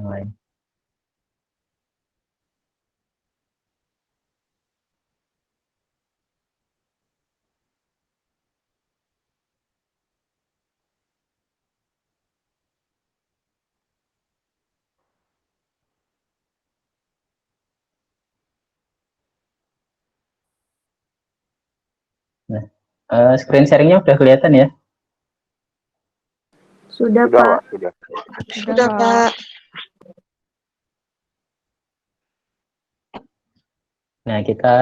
yang lain. Nah, screen sharingnya udah kelihatan ya? Sudah, Pak. Sudah. Sudah, Pak. Nah, kita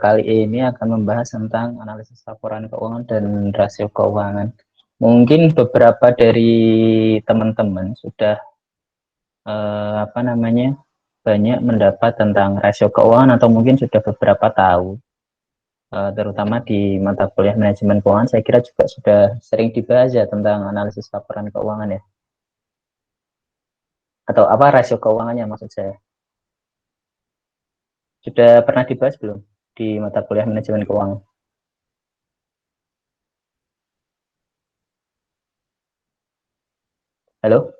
kali ini akan membahas tentang analisis laporan keuangan dan rasio keuangan. Mungkin beberapa dari teman-teman sudah banyak mendapat tentang rasio keuangan atau mungkin sudah beberapa tahu, terutama di mata kuliah manajemen keuangan. Saya kira juga sudah sering dibahas ya tentang analisis laporan keuangan ya, atau apa rasio keuangannya maksud saya. Sudah pernah dibahas belum di mata kuliah manajemen keuangan? Halo?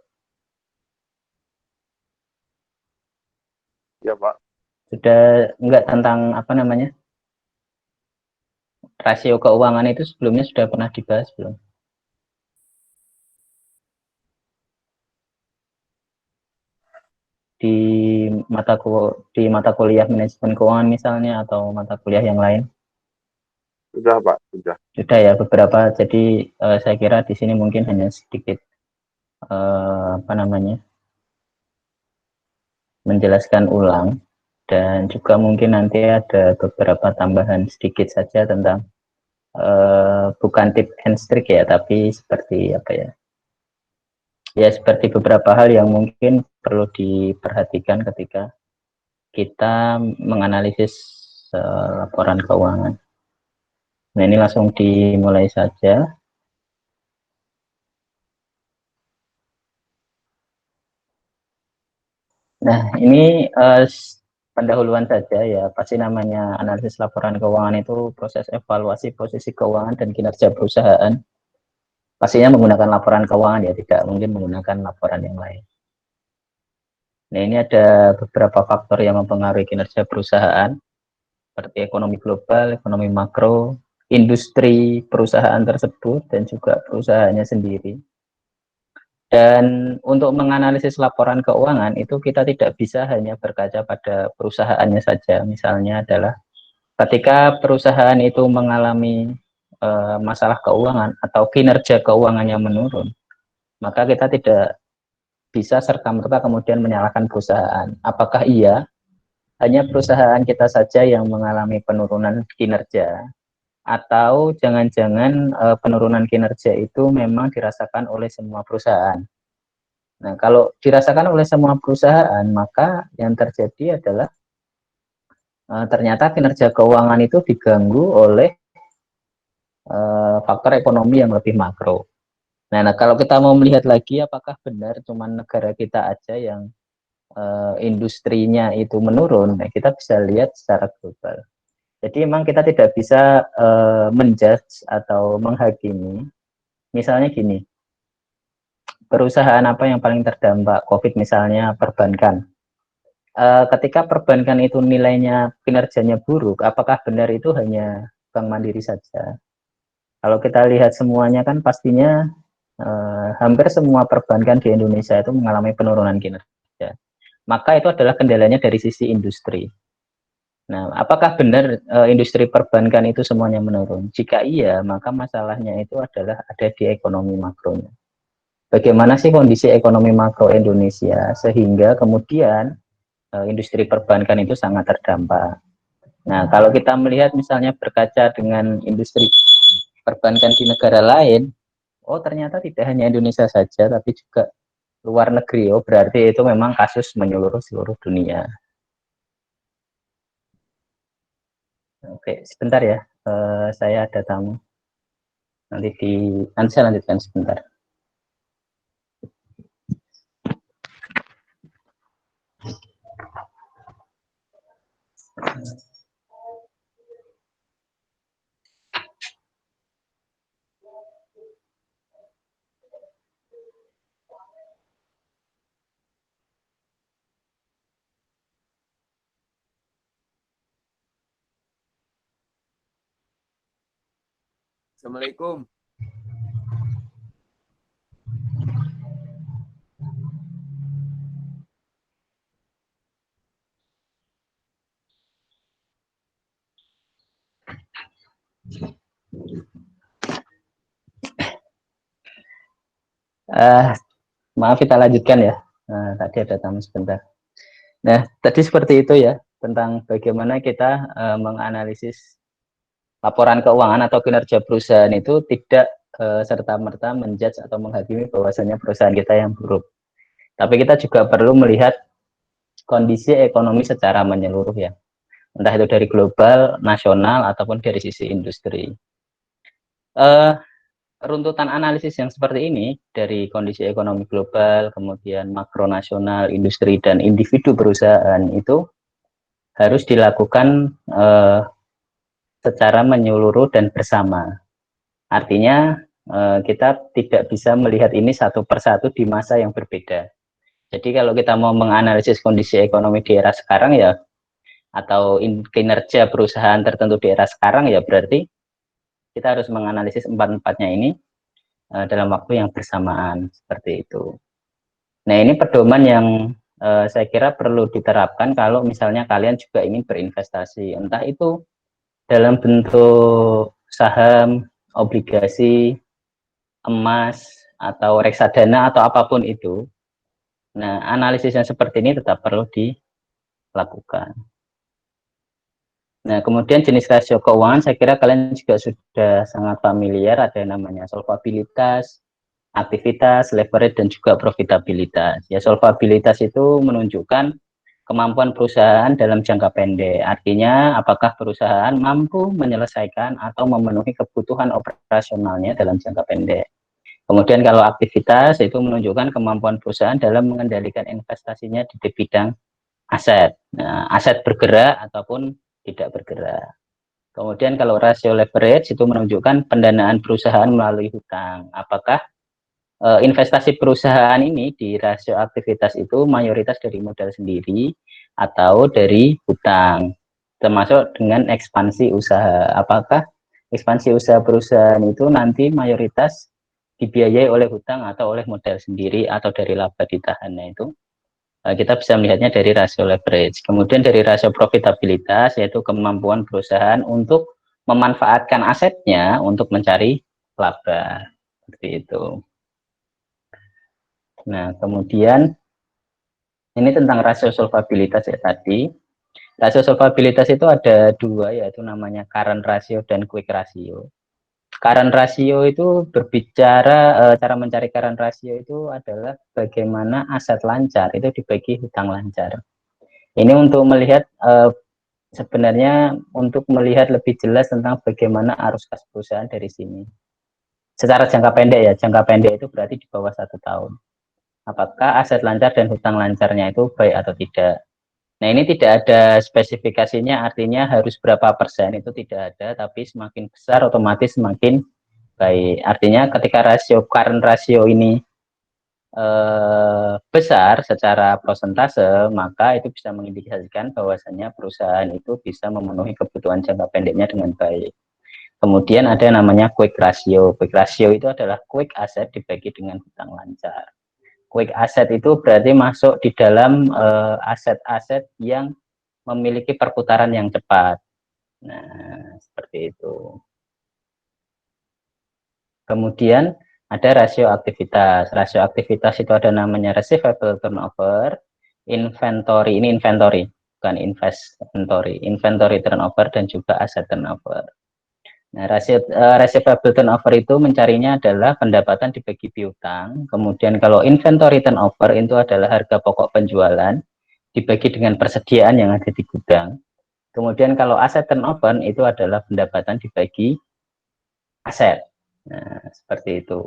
Ya, Pak. Sudah enggak tentang rasio keuangan itu sebelumnya sudah pernah dibahas belum? Di di mata kuliah manajemen keuangan misalnya atau mata kuliah yang lain? Sudah, Pak. Sudah. Sudah ya beberapa. Jadi saya kira di sini mungkin hanya sedikit menjelaskan ulang, dan juga mungkin nanti ada beberapa tambahan sedikit saja tentang bukan tip and trick ya, tapi seperti apa ya? Ya seperti beberapa hal yang mungkin perlu diperhatikan ketika kita menganalisis laporan keuangan. Nah, ini langsung dimulai saja. Nah, ini pendahuluan saja ya. Pasti namanya analisis laporan keuangan itu proses evaluasi posisi keuangan dan kinerja perusahaan. Pastinya menggunakan laporan keuangan ya, tidak mungkin menggunakan laporan yang lain. Nah, ini ada beberapa faktor yang mempengaruhi kinerja perusahaan, seperti ekonomi global, ekonomi makro, industri perusahaan tersebut, dan juga perusahaannya sendiri. Dan untuk menganalisis laporan keuangan itu kita tidak bisa hanya berkaca pada perusahaannya saja. Misalnya adalah ketika perusahaan itu mengalami masalah keuangan atau kinerja keuangannya menurun, maka kita tidak bisa serta-merta kemudian menyalahkan perusahaan. Apakah iya hanya perusahaan kita saja yang mengalami penurunan kinerja, atau jangan-jangan penurunan kinerja itu memang dirasakan oleh semua perusahaan? Nah, kalau dirasakan oleh semua perusahaan, maka yang terjadi adalah ternyata kinerja keuangan itu diganggu oleh faktor ekonomi yang lebih makro. Nah, kalau kita mau melihat lagi, apakah benar cuma negara kita aja yang industrinya itu menurun? Nah, kita bisa lihat secara global. Jadi memang kita tidak bisa menjudge atau menghakimi. Misalnya gini, perusahaan apa yang paling terdampak COVID, misalnya perbankan. Ketika perbankan itu nilainya kinerjanya buruk, apakah benar itu hanya Bank Mandiri saja? Kalau kita lihat semuanya kan pastinya hampir semua perbankan di Indonesia itu mengalami penurunan kinerja. Maka itu adalah kendalanya dari sisi industri. Nah, apakah benar industri perbankan itu semuanya menurun? Jika iya, maka masalahnya itu adalah ada di ekonomi makronya. Bagaimana sih kondisi ekonomi makro Indonesia sehingga kemudian industri perbankan itu sangat terdampak. Nah, kalau kita melihat misalnya berkaca dengan industri perbankan di negara lain, oh ternyata tidak hanya Indonesia saja, tapi juga luar negeri. Oh berarti itu memang kasus menyeluruh seluruh dunia. Oke, sebentar ya, saya ada tamu. Nanti saya lanjutkan sebentar. Assalamualaikum. Maaf kita lanjutkan ya. Tadi ada tamu sebentar. Nah, tadi seperti itu ya, tentang bagaimana kita menganalisis laporan keuangan atau kinerja perusahaan itu tidak serta-merta menjudge atau menghakimi bahwasanya perusahaan kita yang buruk. Tapi kita juga perlu melihat kondisi ekonomi secara menyeluruh ya, entah itu dari global, nasional, ataupun dari sisi industri. Runtutan analisis yang seperti ini dari kondisi ekonomi global, kemudian makro nasional, industri, dan individu perusahaan itu harus dilakukan secara menyeluruh dan bersama. Artinya kita tidak bisa melihat ini satu persatu di masa yang berbeda. Jadi kalau kita mau menganalisis kondisi ekonomi di era sekarang ya, atau kinerja perusahaan tertentu di era sekarang ya, berarti kita harus menganalisis empat-empatnya ini dalam waktu yang bersamaan, seperti itu. Nah, ini pedoman yang saya kira perlu diterapkan kalau misalnya kalian juga ingin berinvestasi, entah itu dalam bentuk saham, obligasi, emas, atau reksadana, atau apapun itu. Nah, analisis yang seperti ini tetap perlu dilakukan. Nah, kemudian jenis rasio keuangan, saya kira kalian juga sudah sangat familiar, ada yang namanya solvabilitas, aktivitas, leverage, dan juga profitabilitas. Ya, solvabilitas itu menunjukkan kemampuan perusahaan dalam jangka pendek. Artinya, apakah perusahaan mampu menyelesaikan atau memenuhi kebutuhan operasionalnya dalam jangka pendek. Kemudian kalau aktivitas itu menunjukkan kemampuan perusahaan dalam mengendalikan investasinya di bidang aset. Nah, aset bergerak ataupun tidak bergerak. Kemudian kalau rasio leverage itu menunjukkan pendanaan perusahaan melalui hutang. Apakah investasi perusahaan ini di rasio aktivitas itu mayoritas dari modal sendiri atau dari hutang, termasuk dengan ekspansi usaha. Apakah ekspansi usaha perusahaan itu nanti mayoritas dibiayai oleh hutang atau oleh modal sendiri atau dari laba ditahannya itu? Kita bisa melihatnya dari rasio leverage. Kemudian dari rasio profitabilitas, yaitu kemampuan perusahaan untuk memanfaatkan asetnya untuk mencari laba. Seperti itu. Nah, kemudian ini tentang rasio solvabilitas ya tadi. Rasio solvabilitas itu ada dua, yaitu namanya current ratio dan quick ratio. Current ratio itu berbicara, cara mencari current ratio itu adalah bagaimana aset lancar itu dibagi hutang lancar. Ini untuk melihat sebenarnya untuk melihat lebih jelas tentang bagaimana arus kas perusahaan dari sini. Secara jangka pendek ya, jangka pendek itu berarti di bawah 1 tahun. Apakah aset lancar dan hutang lancarnya itu baik atau tidak. Nah, ini tidak ada spesifikasinya, artinya harus berapa persen itu tidak ada, tapi semakin besar otomatis semakin baik. Artinya ketika rasio current ratio ini besar secara persentase, maka itu bisa mengindikasikan bahwasannya perusahaan itu bisa memenuhi kebutuhan jangka pendeknya dengan baik. Kemudian ada yang namanya quick ratio. Quick ratio itu adalah quick asset dibagi dengan hutang lancar. Quick asset itu berarti masuk di dalam aset-aset yang memiliki perputaran yang cepat. Nah, seperti itu. Kemudian ada rasio aktivitas. Rasio aktivitas itu ada namanya receivable turnover, inventory. Ini inventory, bukan inventory. Inventory turnover dan juga aset turnover. Nah, receivable turnover itu mencarinya adalah pendapatan dibagi piutang. Kemudian kalau inventory turnover itu adalah harga pokok penjualan dibagi dengan persediaan yang ada di gudang. Kemudian kalau aset turnover itu adalah pendapatan dibagi aset. Nah, seperti itu.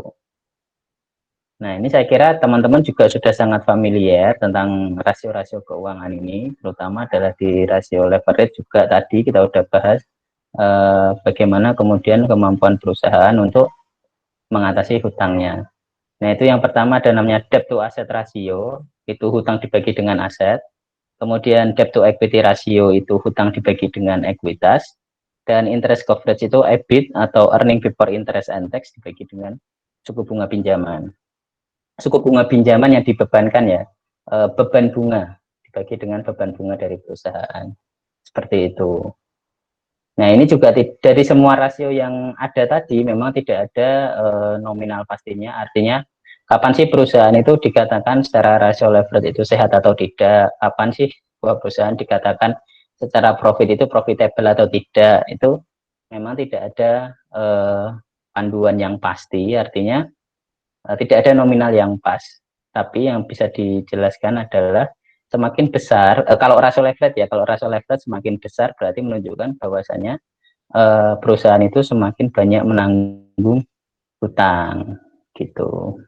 Nah, ini saya kira teman-teman juga sudah sangat familiar tentang rasio-rasio keuangan ini, terutama adalah di rasio leverage juga tadi kita sudah bahas bagaimana kemudian kemampuan perusahaan untuk mengatasi hutangnya. Nah, itu yang pertama ada namanya debt to asset ratio, itu hutang dibagi dengan aset. Kemudian debt to equity ratio itu hutang dibagi dengan ekuitas. Dan interest coverage itu EBIT atau earning before interest and tax dibagi dengan suku bunga pinjaman. Suku bunga pinjaman yang dibebankan ya, beban bunga dibagi dengan beban bunga dari perusahaan. Seperti itu. Nah, ini juga dari semua rasio yang ada tadi memang tidak ada nominal pastinya. Artinya kapan sih perusahaan itu dikatakan secara rasio leverage itu sehat atau tidak? Kapan sih sebuah perusahaan dikatakan secara profit itu profitable atau tidak? Itu memang tidak ada panduan yang pasti. Artinya tidak ada nominal yang pas. Tapi yang bisa dijelaskan adalah semakin besar, kalau rasio leverage ya, kalau rasio leverage semakin besar berarti menunjukkan bahwasanya perusahaan itu semakin banyak menanggung hutang gitu.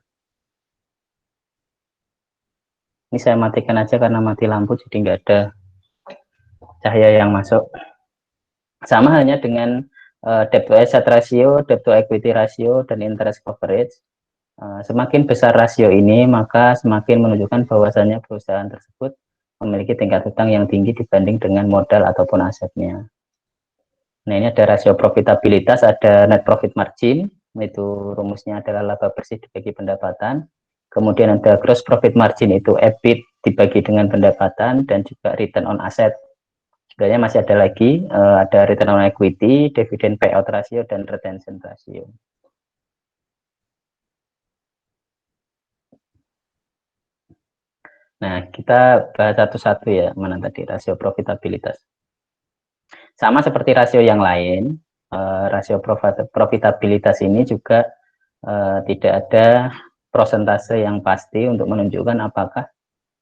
Ini saya matikan aja karena mati lampu jadi nggak ada cahaya yang masuk. Sama halnya dengan debt to asset ratio, debt to equity ratio, dan interest coverage. Semakin besar rasio ini, maka semakin menunjukkan bahwasannya perusahaan tersebut memiliki tingkat hutang yang tinggi dibanding dengan modal ataupun asetnya. Nah, ini ada rasio profitabilitas, ada net profit margin, itu rumusnya adalah laba bersih dibagi pendapatan. Kemudian ada gross profit margin, itu EBIT dibagi dengan pendapatan, dan juga return on asset. Sebenarnya masih ada lagi, ada return on equity, dividend payout ratio, dan retention ratio. Nah, kita bahas satu-satu ya, mana tadi rasio profitabilitas. Sama seperti rasio yang lain, rasio profitabilitas ini juga tidak ada prosentase yang pasti untuk menunjukkan apakah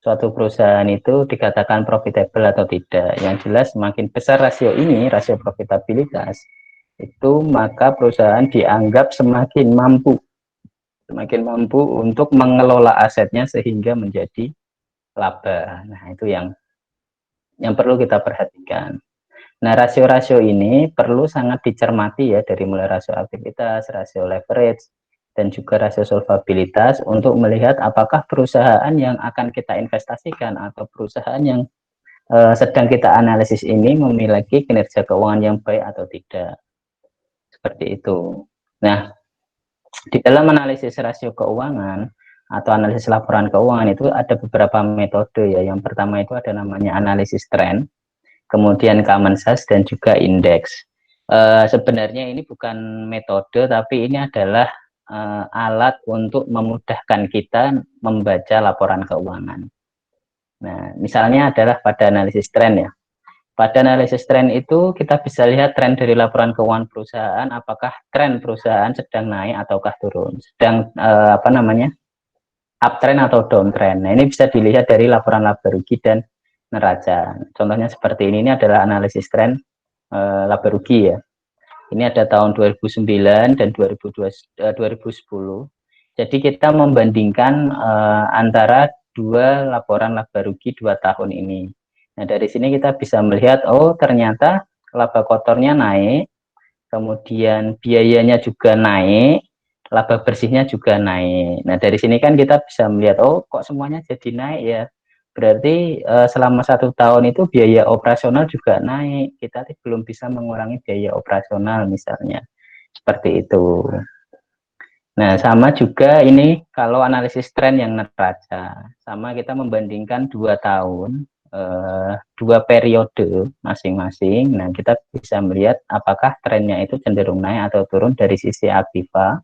suatu perusahaan itu dikatakan profitable atau tidak. Yang jelas semakin besar rasio ini, rasio profitabilitas, itu maka perusahaan dianggap semakin mampu untuk mengelola asetnya sehingga menjadi laba. Nah, itu yang perlu kita perhatikan. Nah, rasio-rasio ini perlu sangat dicermati ya, dari mulai rasio aktivitas, rasio leverage, dan juga rasio solvabilitas untuk melihat apakah perusahaan yang akan kita investasikan atau perusahaan yang sedang kita analisis ini memiliki kinerja keuangan yang baik atau tidak. Seperti itu. Nah, di dalam analisis rasio keuangan atau analisis laporan keuangan itu ada beberapa metode ya. Yang pertama itu ada namanya analisis tren, kemudian common size, dan juga indeks. Sebenarnya ini bukan metode, tapi ini adalah alat untuk memudahkan kita membaca laporan keuangan. Nah, misalnya adalah pada analisis tren ya. Pada analisis tren itu kita bisa lihat tren dari laporan keuangan perusahaan, apakah tren perusahaan sedang naik ataukah turun, sedang uptrend atau downtrend. Nah, ini bisa dilihat dari laporan laba rugi dan neraca. Contohnya seperti ini adalah analisis tren laba rugi ya. Ini ada tahun 2009 dan 2010. Jadi kita membandingkan antara dua laporan laba rugi 2 tahun ini. Nah, dari sini kita bisa melihat, oh ternyata laba kotornya naik, kemudian biayanya juga naik, laba bersihnya juga naik. Nah, dari sini kan kita bisa melihat, oh kok semuanya jadi naik ya. Berarti selama 1 tahun itu biaya operasional juga naik. Kita belum bisa mengurangi biaya operasional misalnya. Seperti itu. Nah, sama juga ini kalau analisis tren yang neraca. Sama kita membandingkan 2 tahun, 2 periode masing-masing. Nah, kita bisa melihat apakah trennya itu cenderung naik atau turun dari sisi aktiva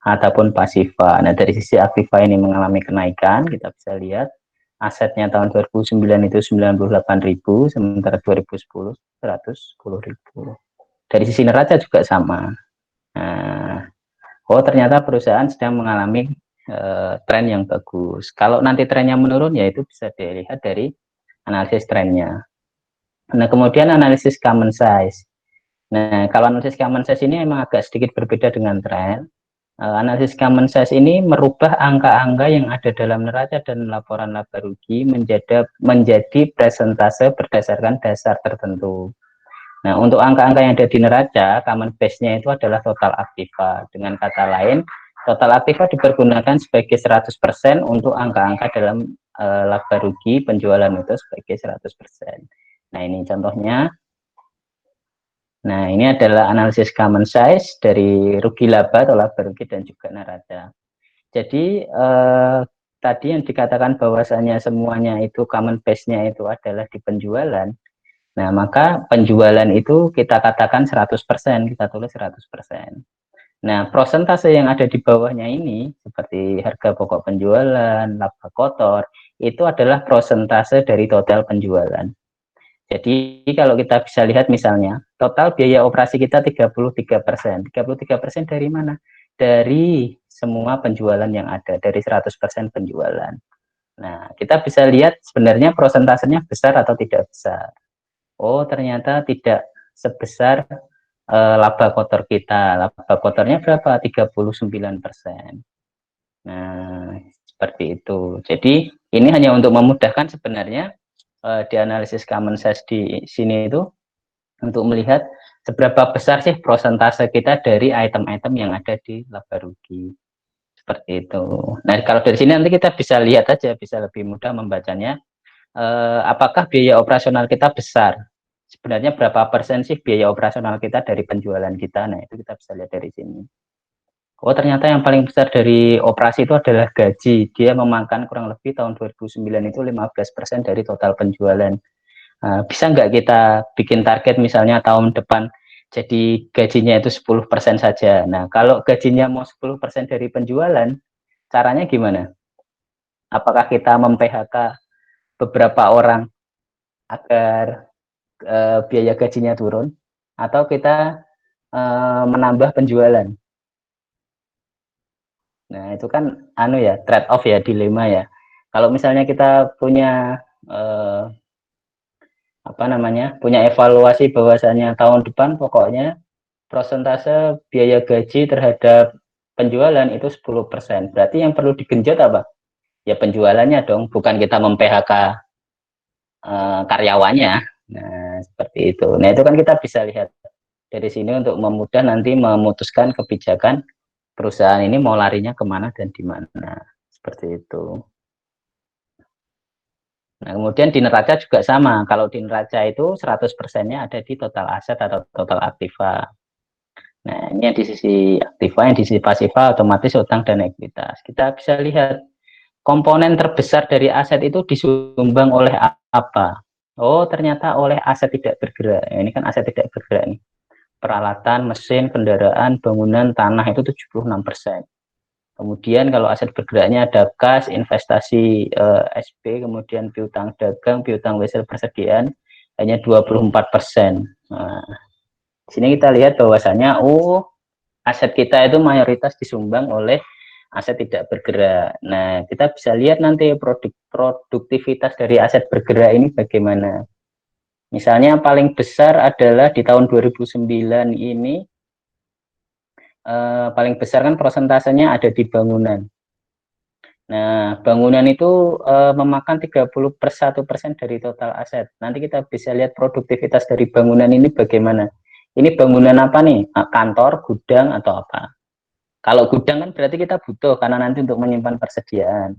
ataupun pasiva. Nah, dari sisi aktiva ini mengalami kenaikan, kita bisa lihat asetnya tahun 2009 itu 98.000, sementara 2010 110.000. Dari sisi neraca juga sama. Nah, oh ternyata perusahaan sedang mengalami tren yang bagus. Kalau nanti trennya menurun, ya itu bisa dilihat dari analisis trennya. Nah, kemudian analisis common size. Nah, kalau analisis common size ini memang agak sedikit berbeda dengan tren. Analisis common size ini merubah angka-angka yang ada dalam neraca dan laporan laba rugi menjadi presentase berdasarkan dasar tertentu. Nah, untuk angka-angka yang ada di neraca, common base-nya itu adalah total aktiva. Dengan kata lain, total aktiva dipergunakan sebagai 100% untuk angka-angka dalam laba rugi penjualan itu sebagai 100%. Nah, ini contohnya. Nah, ini adalah analisis common size dari rugi laba atau laba rugi dan juga neraca. Jadi tadi yang dikatakan bahwasanya semuanya itu common base-nya itu adalah di penjualan. Nah, maka penjualan itu kita katakan 100%, kita tulis 100%. Nah, prosentase yang ada di bawahnya ini, seperti harga pokok penjualan, laba kotor, itu adalah prosentase dari total penjualan. Jadi, kalau kita bisa lihat misalnya, total biaya operasi kita 33%. 33% dari mana? Dari semua penjualan yang ada, dari 100% penjualan. Nah, kita bisa lihat sebenarnya prosentasenya besar atau tidak besar. Oh, ternyata tidak sebesar laba kotor kita. Laba kotornya berapa? 39%. Nah, seperti itu. Jadi, ini hanya untuk memudahkan sebenarnya di analisis common size di sini itu untuk melihat seberapa besar sih prosentase kita dari item-item yang ada di laba rugi. Seperti itu. Nah, kalau dari sini nanti kita bisa lihat aja, bisa lebih mudah membacanya. Apakah biaya operasional kita besar? Sebenarnya berapa persen sih biaya operasional kita dari penjualan kita? Nah, itu kita bisa lihat dari sini. Oh, ternyata yang paling besar dari operasi itu adalah gaji. Dia memakan kurang lebih tahun 2009 itu 15% dari total penjualan. Bisa nggak kita bikin target misalnya tahun depan jadi gajinya itu 10% saja. Nah, kalau gajinya mau 10% dari penjualan, caranya gimana? Apakah kita mem-PHK beberapa orang agar biaya gajinya turun, atau kita menambah penjualan? Nah, itu kan anu ya, trade off ya, dilema ya. Kalau misalnya kita punya apa namanya, punya evaluasi bahwasanya tahun depan pokoknya prosentase biaya gaji terhadap penjualan itu 10%. Berarti yang perlu digenjot apa? Ya penjualannya dong, bukan kita mem-PHK karyawannya. Nah, seperti itu. Nah, itu kan kita bisa lihat dari sini untuk memudah nanti memutuskan kebijakan perusahaan ini mau larinya kemana dan di mana. Seperti itu. Nah, kemudian di neraca juga sama. Kalau di neraca itu 100%-nya ada di total aset atau total aktiva. Nah, ini yang di sisi aktiva, yang di sisi pasiva otomatis utang dan ekuitas. Kita bisa lihat komponen terbesar dari aset itu disumbang oleh apa? Oh, ternyata oleh aset tidak bergerak. Ini kan aset tidak bergerak nih. Peralatan, mesin, kendaraan, bangunan, tanah itu 76%. Kemudian kalau aset bergeraknya ada kas, investasi SP, kemudian piutang dagang, piutang wesel persediaan hanya 24%. Nah, di sini kita lihat bahwasanya aset kita itu mayoritas disumbang oleh aset tidak bergerak. Nah, kita bisa lihat nanti produktivitas dari aset bergerak ini bagaimana. Misalnya paling besar adalah di tahun 2009 ini paling besar kan prosentasenya ada di bangunan. Nah, bangunan itu memakan 31% dari total aset. Nanti kita bisa lihat produktivitas dari bangunan ini bagaimana. Ini bangunan apa nih? Kantor, gudang, atau apa? Kalau gudang kan berarti kita butuh, karena nanti untuk menyimpan persediaan.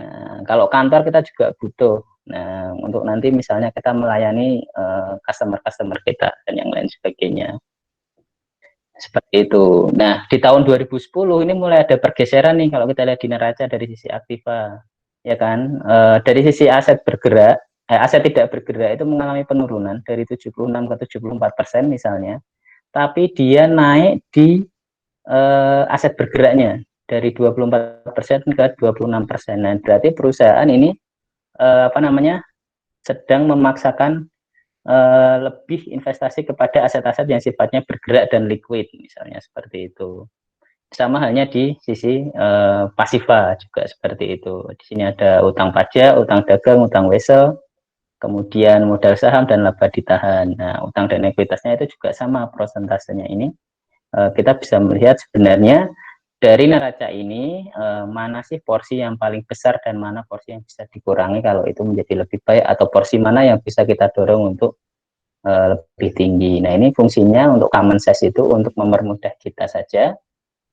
Nah, kalau kantor kita juga butuh. Nah, untuk nanti misalnya kita melayani customer-customer kita dan yang lain sebagainya. Seperti itu. Nah, di tahun 2010 ini mulai ada pergeseran nih kalau kita lihat di neraca dari sisi aktiva, ya kan? Dari sisi aset bergerak, aset tidak bergerak itu mengalami penurunan dari 76 ke 74% misalnya, tapi dia naik di aset bergeraknya dari 24% ke 26%. Nah, berarti perusahaan ini apa namanya sedang memaksakan lebih investasi kepada aset-aset yang sifatnya bergerak dan liquid, misalnya seperti itu. Sama halnya di sisi pasiva juga seperti itu. Di sini ada utang pajak, utang dagang, utang wesel, kemudian modal saham dan laba ditahan. Nah, utang dan ekuitasnya itu juga sama prosentasenya ini. Kita bisa melihat sebenarnya dari neraca ini mana sih porsi yang paling besar dan mana porsi yang bisa dikurangi kalau itu menjadi lebih baik, atau porsi mana yang bisa kita dorong untuk lebih tinggi. Nah, ini fungsinya untuk common size itu untuk mempermudah kita saja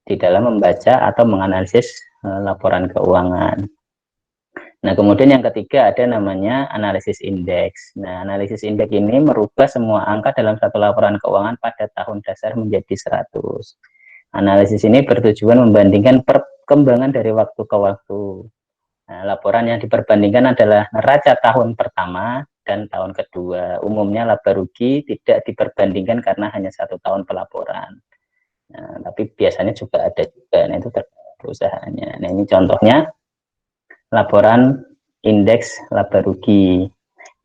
di dalam membaca atau menganalisis laporan keuangan. Nah, kemudian yang ketiga ada namanya analisis indeks. Nah, analisis indeks ini merubah semua angka dalam satu laporan keuangan pada tahun dasar menjadi 100. Analisis ini bertujuan membandingkan perkembangan dari waktu ke waktu. Nah, laporan yang diperbandingkan adalah neraca tahun pertama dan tahun kedua. Umumnya laba rugi tidak diperbandingkan karena hanya 1 tahun pelaporan. Nah, tapi biasanya juga ada juga, nah itu tergantung perusahaannya. Nah, ini contohnya laporan indeks laba rugi.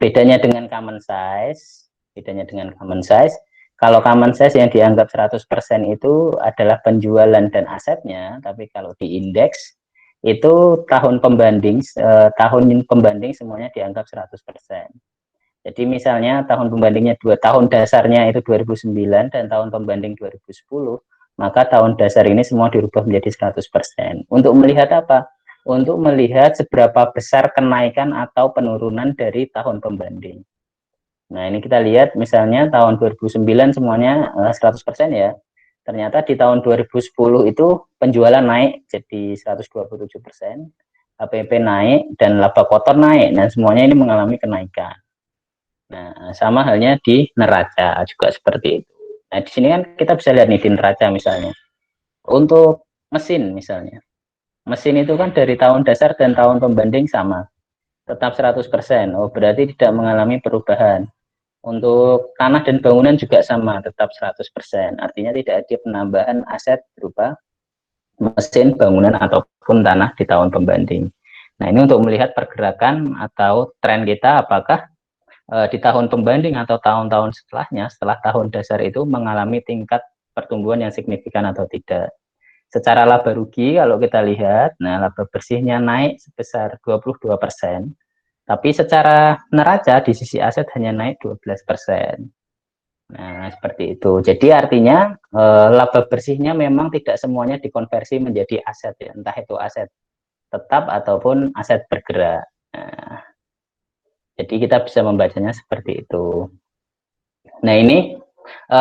Bedanya dengan common size, kalau common size yang dianggap 100% itu adalah penjualan dan asetnya, tapi kalau di indeks itu tahun pembanding semuanya dianggap 100%. Jadi misalnya tahun pembandingnya tahun dasarnya itu 2009 dan tahun pembanding 2010, maka tahun dasar ini semua dirubah menjadi 100%. Untuk melihat apa? Untuk melihat seberapa besar kenaikan atau penurunan dari tahun pembanding. Nah, ini kita lihat misalnya tahun 2009 semuanya 100% ya. Ternyata di tahun 2010 itu penjualan naik jadi 127%, HPP naik dan laba kotor naik. Nah, semuanya ini mengalami kenaikan. Nah, sama halnya di neraca juga seperti itu. Nah, di sini kan kita bisa lihat nih di neraca misalnya. Untuk mesin misalnya. Mesin itu kan dari tahun dasar dan tahun pembanding sama. Tetap 100%. Oh, berarti tidak mengalami perubahan. Untuk tanah dan bangunan juga sama, tetap 100%. Artinya tidak ada penambahan aset berupa mesin, bangunan, ataupun tanah di tahun pembanding. Nah, ini untuk melihat pergerakan atau tren kita apakah di tahun pembanding atau tahun-tahun setelahnya, setelah tahun dasar itu mengalami tingkat pertumbuhan yang signifikan atau tidak. Secara laba rugi kalau kita lihat, nah laba bersihnya naik sebesar 22%, tapi secara neraca di sisi aset hanya naik 12%. Nah, seperti itu. Jadi artinya laba bersihnya memang tidak semuanya dikonversi menjadi aset ya, entah itu aset tetap ataupun aset bergerak. Nah, jadi kita bisa membacanya seperti itu. Nah, ini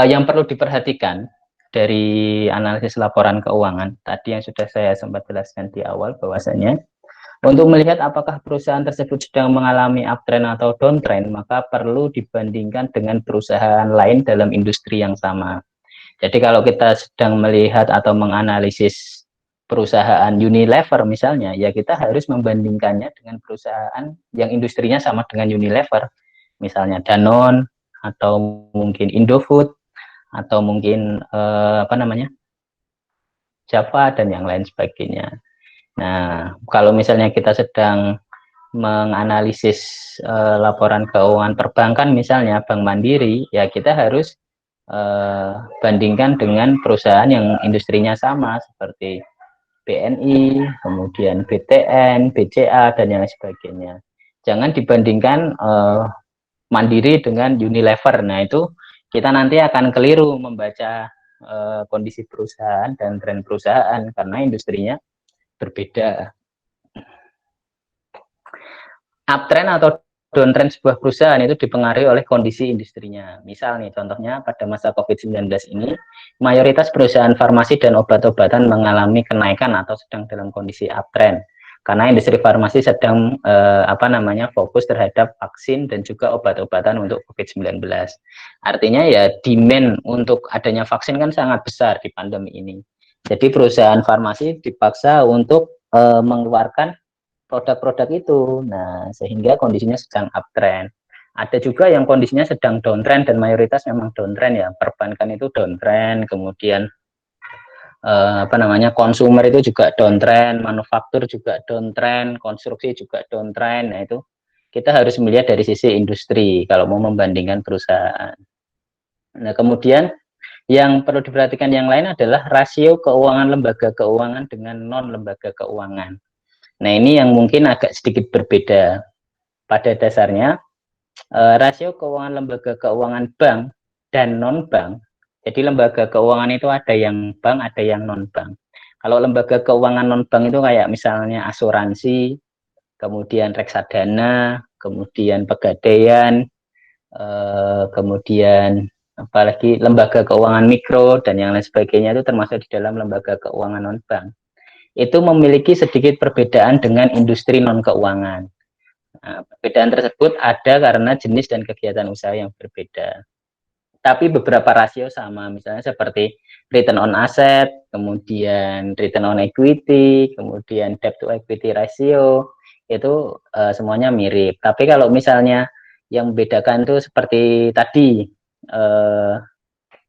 yang perlu diperhatikan dari analisis laporan keuangan tadi yang sudah saya sempat jelaskan di awal, bahwasanya untuk melihat apakah perusahaan tersebut sedang mengalami uptrend atau downtrend, maka perlu dibandingkan dengan perusahaan lain dalam industri yang sama. Jadi kalau kita sedang melihat atau menganalisis perusahaan Unilever misalnya, ya kita harus membandingkannya dengan perusahaan yang industrinya sama dengan Unilever, misalnya Danone atau mungkin Indofood atau mungkin Java dan yang lain sebagainya. Nah, kalau misalnya kita sedang menganalisis laporan keuangan perbankan misalnya Bank Mandiri, ya kita harus bandingkan dengan perusahaan yang industrinya sama seperti BNI, kemudian BTN, BCA dan yang sebagainya. Jangan dibandingkan Mandiri dengan Unilever. Nah, itu kita nanti akan keliru membaca kondisi perusahaan dan tren perusahaan karena industrinya berbeda. Uptrend atau downtrend sebuah perusahaan itu dipengaruhi oleh kondisi industrinya. Misal nih, contohnya pada masa COVID-19 ini, mayoritas perusahaan farmasi dan obat-obatan mengalami kenaikan atau sedang dalam kondisi uptrend. Karena industri farmasi sedang fokus terhadap vaksin dan juga obat-obatan untuk COVID-19. Artinya ya demand untuk adanya vaksin kan sangat besar di pandemi ini. Jadi perusahaan farmasi dipaksa untuk mengeluarkan produk-produk itu. Nah, sehingga kondisinya sedang uptrend. Ada juga yang kondisinya sedang downtrend dan mayoritas memang downtrend ya. Perbankan itu downtrend, kemudian konsumer itu juga downtrend, manufaktur juga downtrend, konstruksi juga downtrend. Nah, itu kita harus melihat dari sisi industri kalau mau membandingkan perusahaan. Nah, kemudian yang perlu diperhatikan yang lain adalah rasio keuangan lembaga keuangan dengan non lembaga keuangan. Nah, ini yang mungkin agak sedikit berbeda. Pada dasarnya, rasio keuangan lembaga keuangan bank dan non-bank. Jadi lembaga keuangan itu ada yang bank, ada yang non-bank. Kalau lembaga keuangan non-bank itu kayak misalnya asuransi, kemudian reksadana, kemudian pegadaian, kemudian apalagi lembaga keuangan mikro dan yang lain sebagainya itu termasuk di dalam lembaga keuangan non-bank. itu memiliki sedikit perbedaan dengan industri non keuangan. Nah, perbedaan tersebut ada karena jenis dan kegiatan usaha yang berbeda. Tapi beberapa rasio sama, misalnya seperti return on asset, kemudian return on equity, kemudian debt to equity ratio, itu semuanya mirip. Tapi kalau misalnya yang membedakan itu seperti tadi,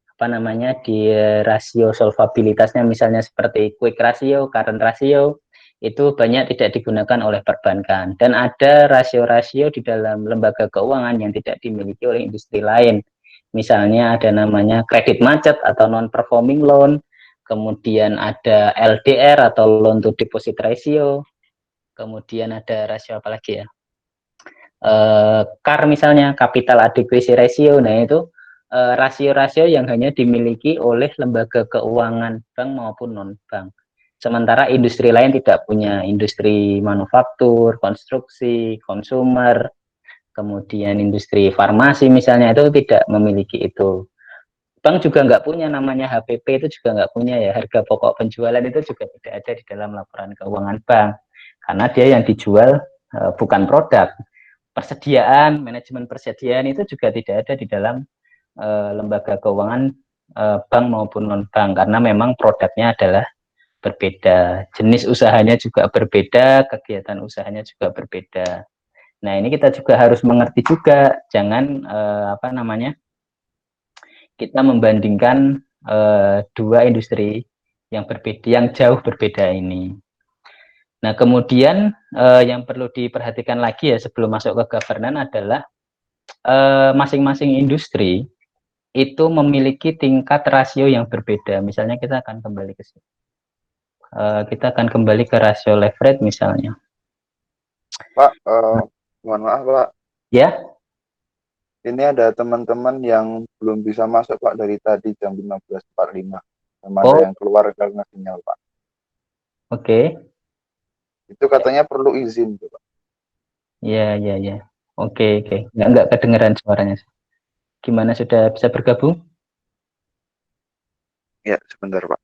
apa namanya, di rasio solvabilitasnya misalnya seperti quick ratio, current ratio, itu banyak tidak digunakan oleh perbankan. Dan ada rasio-rasio di dalam lembaga keuangan yang tidak dimiliki oleh industri lain. Misalnya ada namanya kredit macet atau non-performing loan, kemudian ada LDR atau loan to deposit ratio, kemudian ada rasio apa lagi ya? CAR misalnya, capital adequacy ratio. Nah itu rasio-rasio yang hanya dimiliki oleh lembaga keuangan bank maupun non-bank. Sementara industri lain tidak punya, industri manufaktur, konstruksi, consumer, kemudian industri farmasi misalnya, itu tidak memiliki itu. Bank juga nggak punya, namanya HPP itu juga nggak punya ya, harga pokok penjualan itu juga tidak ada di dalam laporan keuangan bank, karena dia yang dijual bukan produk. Persediaan, manajemen persediaan itu juga tidak ada di dalam lembaga keuangan bank maupun non-bank, karena memang produknya adalah berbeda, jenis usahanya juga berbeda, kegiatan usahanya juga berbeda. Nah ini kita juga harus mengerti juga, jangan apa namanya, kita membandingkan dua industri yang berbeda, yang jauh berbeda ini. Nah kemudian yang perlu diperhatikan lagi ya sebelum masuk ke governance adalah masing-masing industri itu memiliki tingkat rasio yang berbeda. Misalnya kita akan kembali ke sini. Kita akan kembali ke rasio leverage misalnya. Pak, mohon maaf Pak, Ya, ini ada teman-teman yang belum bisa masuk Pak dari tadi jam 15.45. Sama ada oh yang keluar karena sinyal Pak. oke, Itu katanya perlu izin tuh, Pak. ya ya ya, oke oke, nggak kedengeran suaranya. Gimana, sudah bisa bergabung? Ya, sebentar Pak.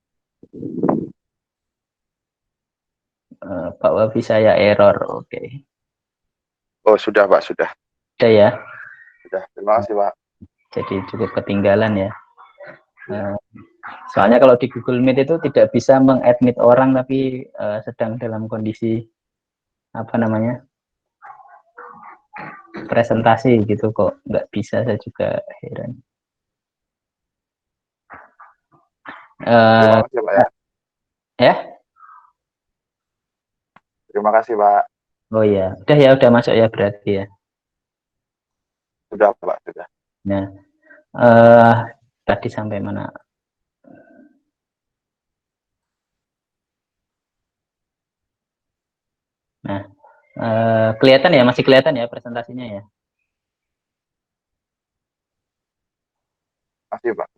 Pak Wafi, saya error, oke. Oh sudah Pak, sudah. Udah ya, Terima kasih Pak. jadi cukup ketinggalan ya. Soalnya kalau di Google Meet itu tidak bisa mengadmit orang tapi sedang dalam kondisi apa namanya, presentasi gitu, kok nggak bisa, saya juga heran. Terima kasih Pak ya. Ya, Terima kasih Pak. oh ya, udah masuk ya berarti ya. Sudah Pak, sudah. Nah, tadi sampai mana? Nah, kelihatan ya, masih kelihatan ya presentasinya ya. Masih Pak.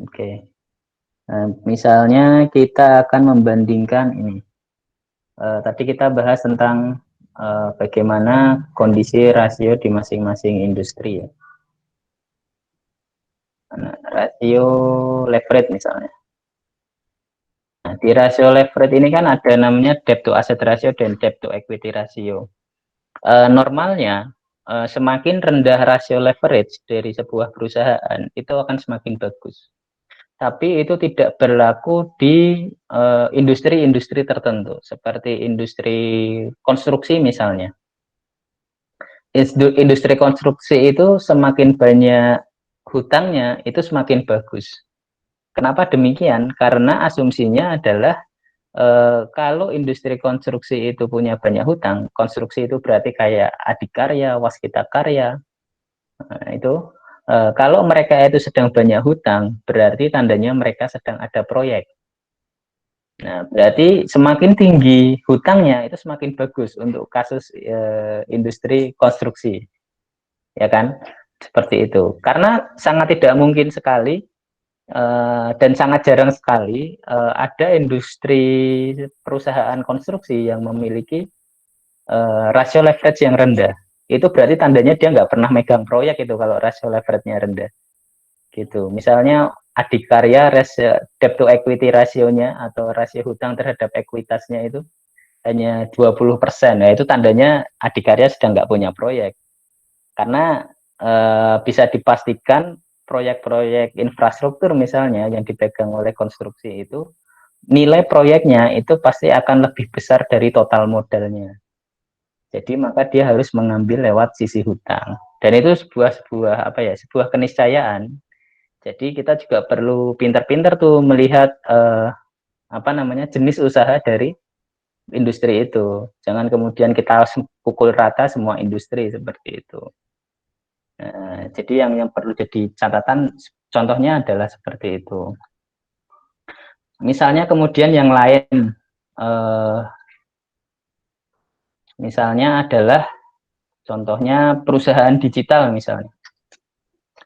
Oke. Misalnya kita akan membandingkan ini. Tadi kita bahas tentang bagaimana kondisi rasio di masing-masing industri ya. Nah, rasio leverage misalnya. Nah, di rasio leverage ini kan ada namanya debt to asset ratio dan debt to equity ratio. Normalnya semakin rendah rasio leverage dari sebuah perusahaan itu akan semakin bagus. Tapi itu tidak berlaku di industri-industri tertentu, seperti industri konstruksi misalnya. Industri konstruksi itu semakin banyak hutangnya, itu semakin bagus. Kenapa demikian? Karena asumsinya adalah kalau industri konstruksi itu punya banyak hutang, konstruksi itu berarti kayak adikarya, waskita karya, nah, itu kalau mereka itu sedang banyak hutang, berarti tandanya mereka sedang ada proyek. Nah, berarti semakin tinggi hutangnya itu semakin bagus untuk kasus industri konstruksi, ya kan? Seperti itu. Karena sangat tidak mungkin sekali dan sangat jarang sekali ada industri perusahaan konstruksi yang memiliki rasio leverage yang rendah. Itu berarti tandanya dia nggak pernah megang proyek itu kalau rasio leverage-nya rendah. Gitu. Misalnya adikarya debt to equity rasionya atau rasio hutang terhadap ekuitasnya itu hanya 20%. Nah, itu tandanya adikarya sedang nggak punya proyek. Karena bisa dipastikan proyek-proyek infrastruktur misalnya yang dipegang oleh konstruksi itu, nilai proyeknya itu pasti akan lebih besar dari total modalnya. Jadi maka dia harus mengambil lewat sisi hutang. Dan itu sebuah keniscayaan. Jadi kita juga perlu pintar-pintar tuh melihat jenis usaha dari industri itu. Jangan kemudian kita pukul rata semua industri seperti itu. Nah, jadi yang perlu jadi catatan contohnya adalah seperti itu. Misalnya kemudian yang lain, misalnya adalah contohnya perusahaan digital misalnya.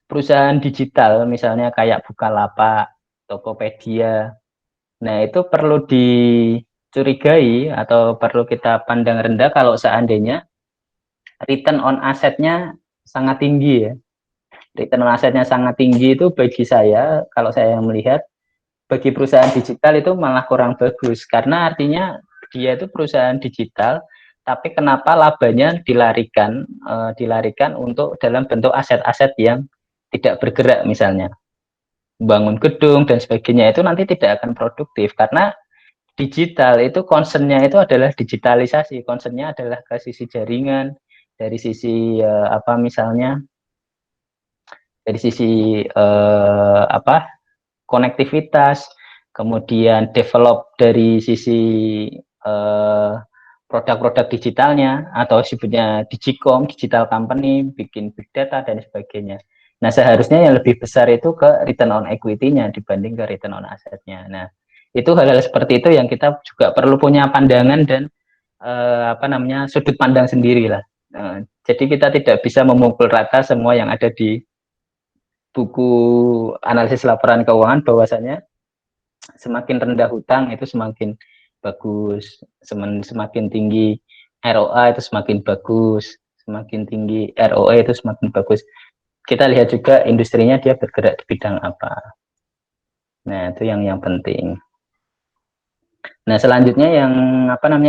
Perusahaan digital misalnya kayak Bukalapak, Tokopedia. Nah, itu perlu dicurigai atau perlu kita pandang rendah kalau seandainya return on assetnya sangat tinggi ya. Return on assetnya sangat tinggi itu bagi saya, kalau saya melihat, bagi perusahaan digital itu malah kurang bagus. Karena artinya dia itu perusahaan digital, tapi kenapa labanya dilarikan untuk dalam bentuk aset-aset yang tidak bergerak misalnya. Bangun gedung dan sebagainya itu nanti tidak akan produktif karena digital itu concernnya itu adalah digitalisasi, concernnya adalah ke sisi jaringan, dari sisi misalnya dari sisi konektivitas, kemudian develop dari sisi produk-produk digitalnya atau sebutnya Digicom, digital company, bikin big data dan sebagainya. Nah, seharusnya yang lebih besar itu ke return on equity-nya dibanding ke return on asset-nya. Nah, itu hal-hal seperti itu yang kita juga perlu punya pandangan dan sudut pandang sendiri lah. Jadi kita tidak bisa memukul rata semua yang ada di buku analisis laporan keuangan bahwasanya semakin rendah hutang itu semakin bagus, semakin tinggi ROA itu semakin bagus, semakin tinggi ROE itu semakin bagus. Kita lihat juga industrinya dia bergerak di bidang apa. Nah, itu yang penting. Nah, selanjutnya yang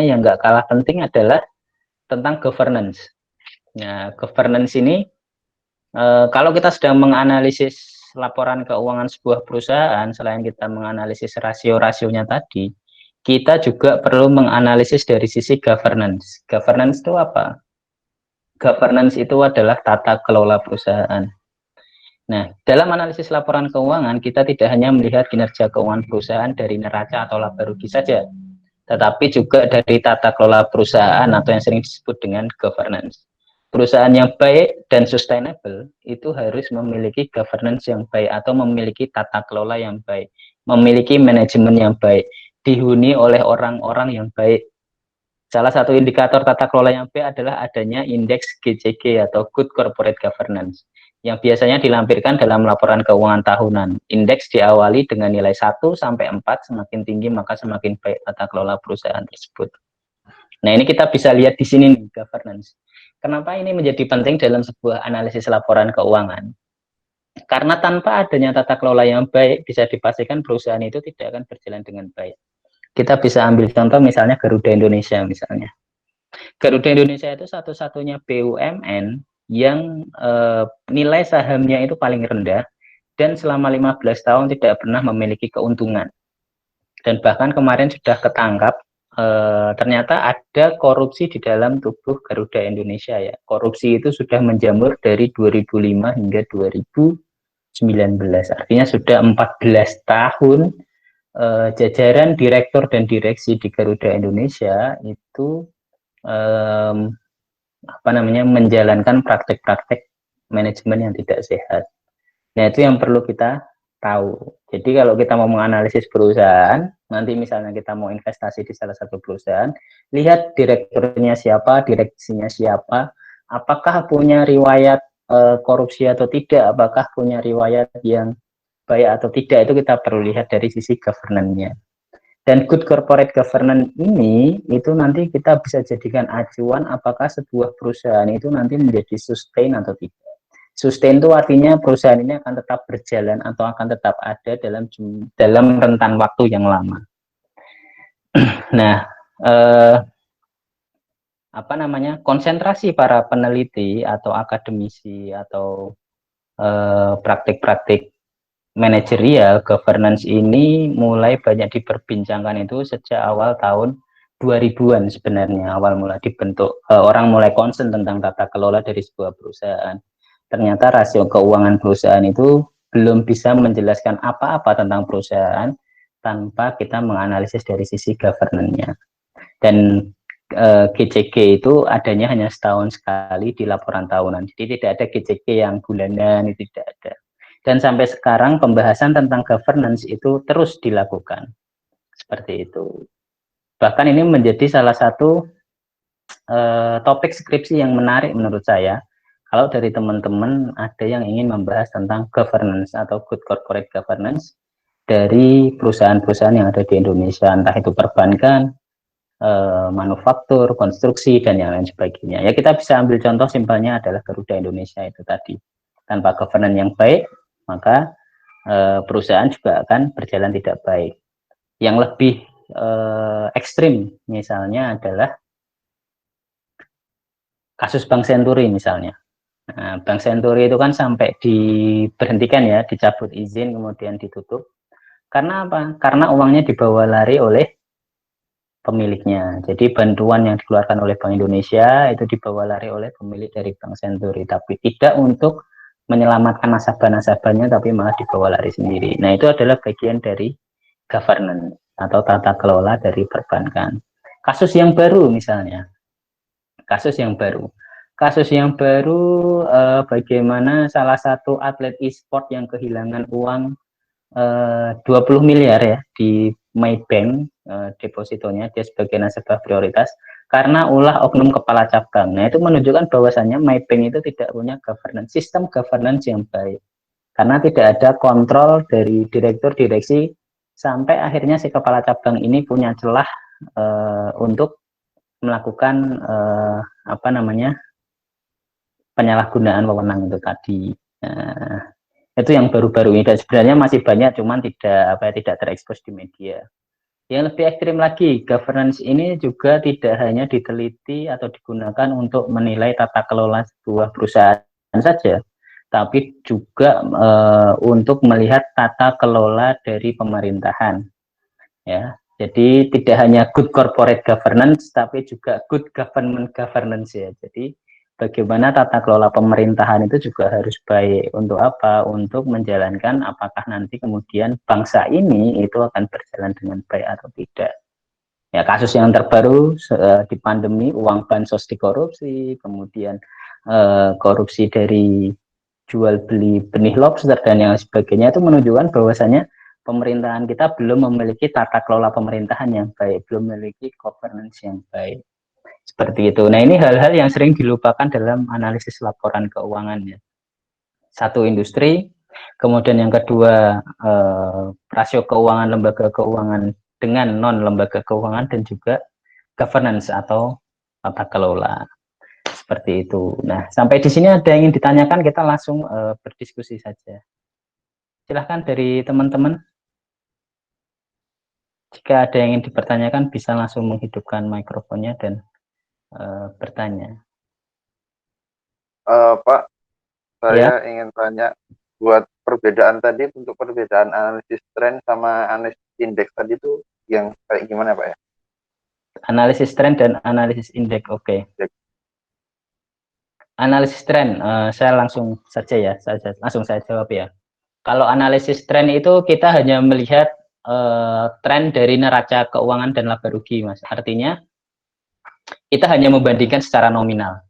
yang nggak kalah penting adalah tentang governance. Nah, governance ini kalau kita sedang menganalisis laporan keuangan sebuah perusahaan, selain kita menganalisis rasio-rasionya tadi, kita juga perlu menganalisis dari sisi governance. Governance itu apa? Governance itu adalah tata kelola perusahaan. Nah, dalam analisis laporan keuangan, kita tidak hanya melihat kinerja keuangan perusahaan dari neraca atau laba rugi saja, tetapi juga dari tata kelola perusahaan atau yang sering disebut dengan governance. Perusahaan yang baik dan sustainable itu harus memiliki governance yang baik atau memiliki tata kelola yang baik, memiliki manajemen yang baik, dihuni oleh orang-orang yang baik. Salah satu indikator tata kelola yang baik adalah adanya indeks GCG atau Good Corporate Governance yang biasanya dilampirkan dalam laporan keuangan tahunan. Indeks diawali dengan nilai 1 sampai 4, semakin tinggi maka semakin baik tata kelola perusahaan tersebut. Nah, ini kita bisa lihat di sini nih, governance. Kenapa ini menjadi penting dalam sebuah analisis laporan keuangan? Karena tanpa adanya tata kelola yang baik, bisa dipastikan perusahaan itu tidak akan berjalan dengan baik. Kita bisa ambil contoh misalnya Garuda Indonesia misalnya. Garuda Indonesia itu satu-satunya BUMN yang nilai sahamnya itu paling rendah dan selama 15 tahun tidak pernah memiliki keuntungan. Dan bahkan kemarin sudah ketangkap ternyata ada korupsi di dalam tubuh Garuda Indonesia ya. Korupsi itu sudah menjamur dari 2005 hingga 2019. Artinya sudah 14 tahun jajaran direktur dan direksi di Garuda Indonesia itu menjalankan praktek-praktek manajemen yang tidak sehat. Nah, itu yang perlu kita tahu. Jadi kalau kita mau menganalisis perusahaan, nanti misalnya kita mau investasi di salah satu perusahaan, lihat direkturnya siapa, direksinya siapa, apakah punya riwayat korupsi atau tidak, apakah punya riwayat yang baik atau tidak, itu kita perlu lihat dari sisi governance-nya. Dan good corporate governance ini itu nanti kita bisa jadikan acuan apakah sebuah perusahaan itu nanti menjadi sustain atau tidak. Sustain itu artinya perusahaan ini akan tetap berjalan atau akan tetap ada dalam rentan waktu yang lama. Nah, apa namanya, konsentrasi para peneliti atau akademisi atau praktik-praktik manajerial governance ini mulai banyak diperbincangkan itu sejak awal tahun 2000-an sebenarnya, awal mulai dibentuk, orang mulai concern tentang tata kelola dari sebuah perusahaan. Ternyata rasio keuangan perusahaan itu belum bisa menjelaskan apa-apa tentang perusahaan tanpa kita menganalisis dari sisi governance-nya. Dan GCG itu adanya hanya setahun sekali di laporan tahunan. Jadi tidak ada GCG yang bulanan, itu tidak ada. Dan sampai sekarang pembahasan tentang governance itu terus dilakukan. Seperti itu. Bahkan ini menjadi salah satu topik skripsi yang menarik menurut saya. Kalau dari teman-teman ada yang ingin membahas tentang governance atau good corporate governance dari perusahaan-perusahaan yang ada di Indonesia, entah itu perbankan, manufaktur, konstruksi, dan yang lain sebagainya. Ya kita bisa ambil contoh simpelnya adalah Garuda Indonesia itu tadi. Tanpa governance yang baik, maka perusahaan juga akan berjalan tidak baik. Yang lebih ekstrim misalnya adalah kasus Bank Senturi misalnya. Nah, Bank Senturi itu kan sampai diberhentikan ya, dicabut izin kemudian ditutup. Karena apa? Karena uangnya dibawa lari oleh pemiliknya. Jadi bantuan yang dikeluarkan oleh Bank Indonesia itu dibawa lari oleh pemilik dari Bank Senturi, tapi tidak untuk menyelamatkan nasabah-nasabahnya, tapi malah dibawa lari sendiri. Nah, itu adalah bagian dari governance atau tata kelola dari perbankan. Kasus yang baru misalnya, kasus yang baru bagaimana salah satu atlet e-sport yang kehilangan uang 20 miliar ya di Maybank, depositonya dia sebagai nasabah prioritas karena ulah oknum kepala cabang. Nah, itu menunjukkan bahwasannya Maybank itu tidak punya governance, sistem governance yang baik. Karena tidak ada kontrol dari direktur direksi sampai akhirnya si kepala cabang ini punya celah untuk melakukan apa namanya, penyalahgunaan wewenang itu tadi. Itu yang baru-baru ini, dan sebenarnya masih banyak, cuman tidak terekspos di media. Yang lebih ekstrim lagi, governance ini juga tidak hanya diteliti atau digunakan untuk menilai tata kelola sebuah perusahaan saja, tapi juga untuk melihat tata kelola dari pemerintahan. Ya, jadi tidak hanya good corporate governance, tapi juga good government governance ya. Jadi bagaimana tata kelola pemerintahan itu juga harus baik. Untuk apa? Untuk menjalankan apakah nanti kemudian bangsa ini itu akan berjalan dengan baik atau tidak. Ya, kasus yang terbaru di pandemi, uang bansos dikorupsi, kemudian korupsi dari jual beli benih lobster dan yang sebagainya, itu menunjukkan bahwasanya pemerintahan kita belum memiliki tata kelola pemerintahan yang baik, belum memiliki governance yang baik. Seperti itu. Nah, ini hal-hal yang sering dilupakan dalam analisis laporan keuangan ya. Satu, industri, kemudian yang kedua rasio keuangan lembaga keuangan dengan non lembaga keuangan, dan juga governance atau tata kelola. Seperti itu. Nah, sampai di sini ada yang ingin ditanyakan, kita langsung berdiskusi saja. Silahkan dari teman-teman. Jika ada yang ingin dipertanyakan, bisa langsung menghidupkan mikrofonnya dan bertanya. Pak, Ya. saya ingin tanya, buat perbedaan tadi, untuk perbedaan analisis tren sama analisis indeks tadi itu yang kayak gimana Pak ya? Analisis tren dan analisis indeks, oke. Analisis tren, saya langsung saja ya, langsung saya jawab ya. Kalau analisis tren itu kita hanya melihat tren dari neraca keuangan dan laba rugi, Mas. Artinya kita hanya membandingkan secara nominal.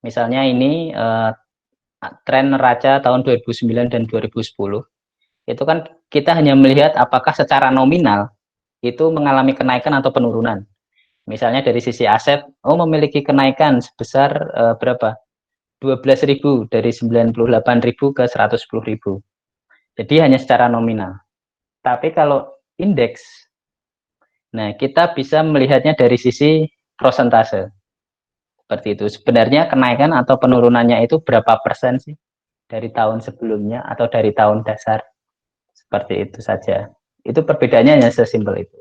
Misalnya ini tren neraca tahun 2009 dan 2010. Itu kan kita hanya melihat apakah secara nominal itu mengalami kenaikan atau penurunan. Misalnya dari sisi aset, memiliki kenaikan sebesar berapa? 12.000, dari 98.000 ke 110.000. Jadi hanya secara nominal. Tapi kalau indeks, nah kita bisa melihatnya dari sisi prosentase. Seperti itu. Sebenarnya kenaikan atau penurunannya itu berapa persen sih? dari tahun sebelumnya atau dari tahun dasar. Seperti itu saja. Itu perbedaannya hanya sesimpel itu.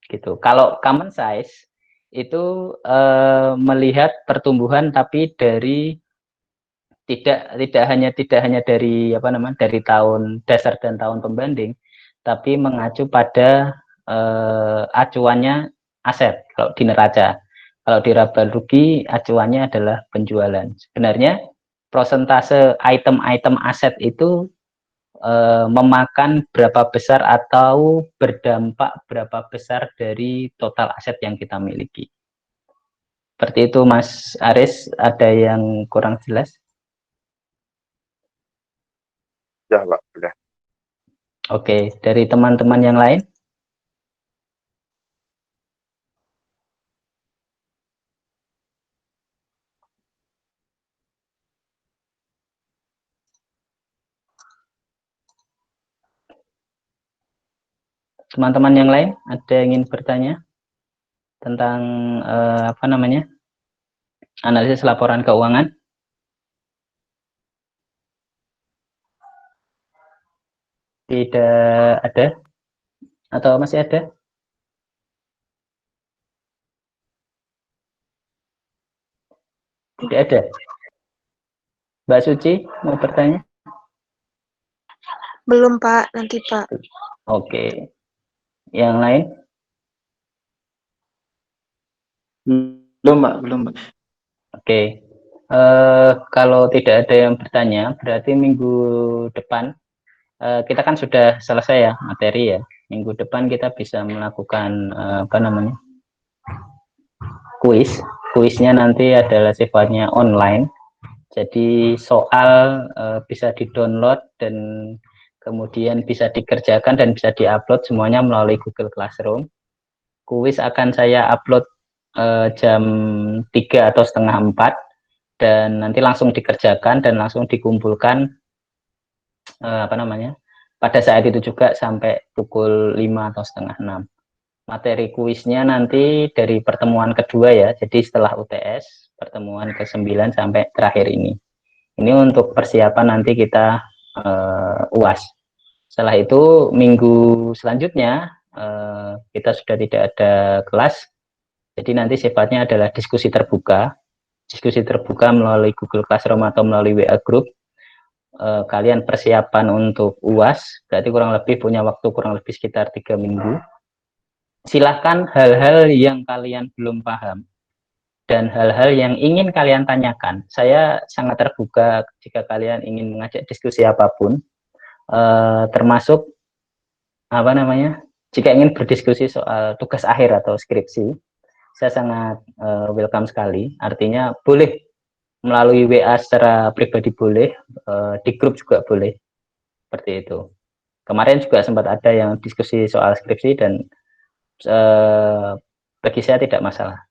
Gitu. Kalau common size itu melihat pertumbuhan tapi dari tidak hanya dari dari tahun dasar dan tahun pembanding, tapi mengacu pada acuannya aset kalau di neraca. Kalau di laba rugi acuannya adalah penjualan. Sebenarnya prosentase item-item aset itu memakan berapa besar atau berdampak berapa besar dari total aset yang kita miliki. Seperti itu Mas Aris, ada yang kurang jelas? Sudah, Pak. Sudah. Oke, dari teman-teman yang lain? Teman-teman yang lain ada yang ingin bertanya tentang analisis laporan keuangan? Tidak ada? Atau masih ada? Tidak ada. Mbak Suci mau bertanya? Belum, Pak. Nanti, Pak. Oke. Yang lain? Belum, Pak. Belum, Pak. Oke. Kalau tidak ada yang bertanya, berarti minggu depan kita kan sudah selesai ya materi ya. Minggu depan kita bisa melakukan kuis. Kuisnya nanti adalah sifatnya online. Jadi soal bisa di-download dan kemudian bisa dikerjakan dan bisa di-upload semuanya melalui Google Classroom. Kuis akan saya upload jam 3 atau setengah 4 dan nanti langsung dikerjakan dan langsung dikumpulkan pada saat itu juga sampai pukul 5 atau setengah 6. Materi kuisnya nanti dari pertemuan kedua ya, jadi setelah UTS pertemuan ke-9 sampai terakhir ini. Ini untuk persiapan nanti kita UAS. Setelah itu minggu selanjutnya kita sudah tidak ada kelas, jadi nanti sifatnya adalah diskusi terbuka melalui Google Classroom atau melalui WA Group. Kalian persiapan untuk UAS, berarti kurang lebih punya waktu kurang lebih sekitar 3 minggu. Silahkan hal-hal yang kalian belum paham dan hal-hal yang ingin kalian tanyakan. Saya sangat terbuka jika kalian ingin mengajak diskusi apapun, termasuk jika ingin berdiskusi soal tugas akhir atau skripsi, saya sangat welcome sekali. Artinya boleh melalui WA secara pribadi boleh, di grup juga boleh, seperti itu. Kemarin juga sempat ada yang diskusi soal skripsi dan bagi saya tidak masalah,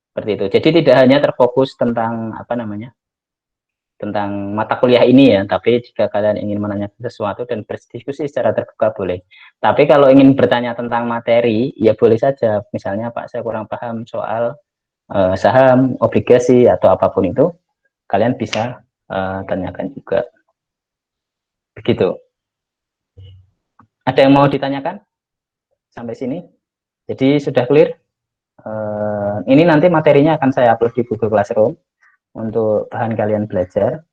seperti itu. Jadi tidak hanya terfokus tentang tentang mata kuliah ini ya, tapi jika kalian ingin menanyakan sesuatu dan berdiskusi secara terbuka boleh. Tapi kalau ingin bertanya tentang materi, ya boleh saja. Misalnya Pak, saya kurang paham soal saham, obligasi, atau apapun itu, kalian bisa tanyakan juga. Begitu. Ada yang mau ditanyakan sampai sini? Jadi sudah clear? Ini nanti materinya akan saya upload di Google Classroom untuk bahan kalian belajar.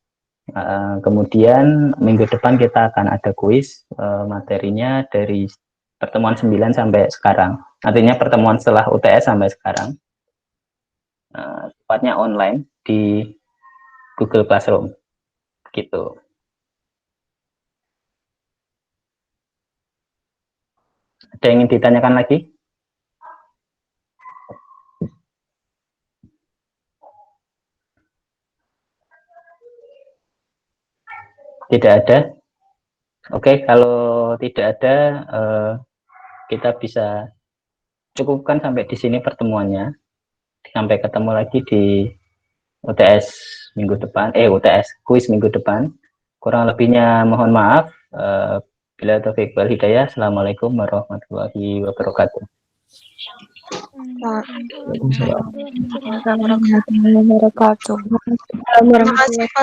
Kemudian minggu depan kita akan ada kuis, materinya dari pertemuan 9 sampai sekarang. Artinya pertemuan setelah UTS sampai sekarang. Sifatnya online di Google Classroom. Gitu. Ada yang ingin ditanyakan lagi? Tidak ada? Oke, kalau tidak ada, kita bisa cukupkan sampai di sini pertemuannya. Sampai ketemu lagi di UTS minggu depan, UTS kuis minggu depan. Kurang lebihnya mohon maaf. Bila taufiq wal hidayah. Assalamualaikum warahmatullahi wabarakatuh. Terima kasih, Pak.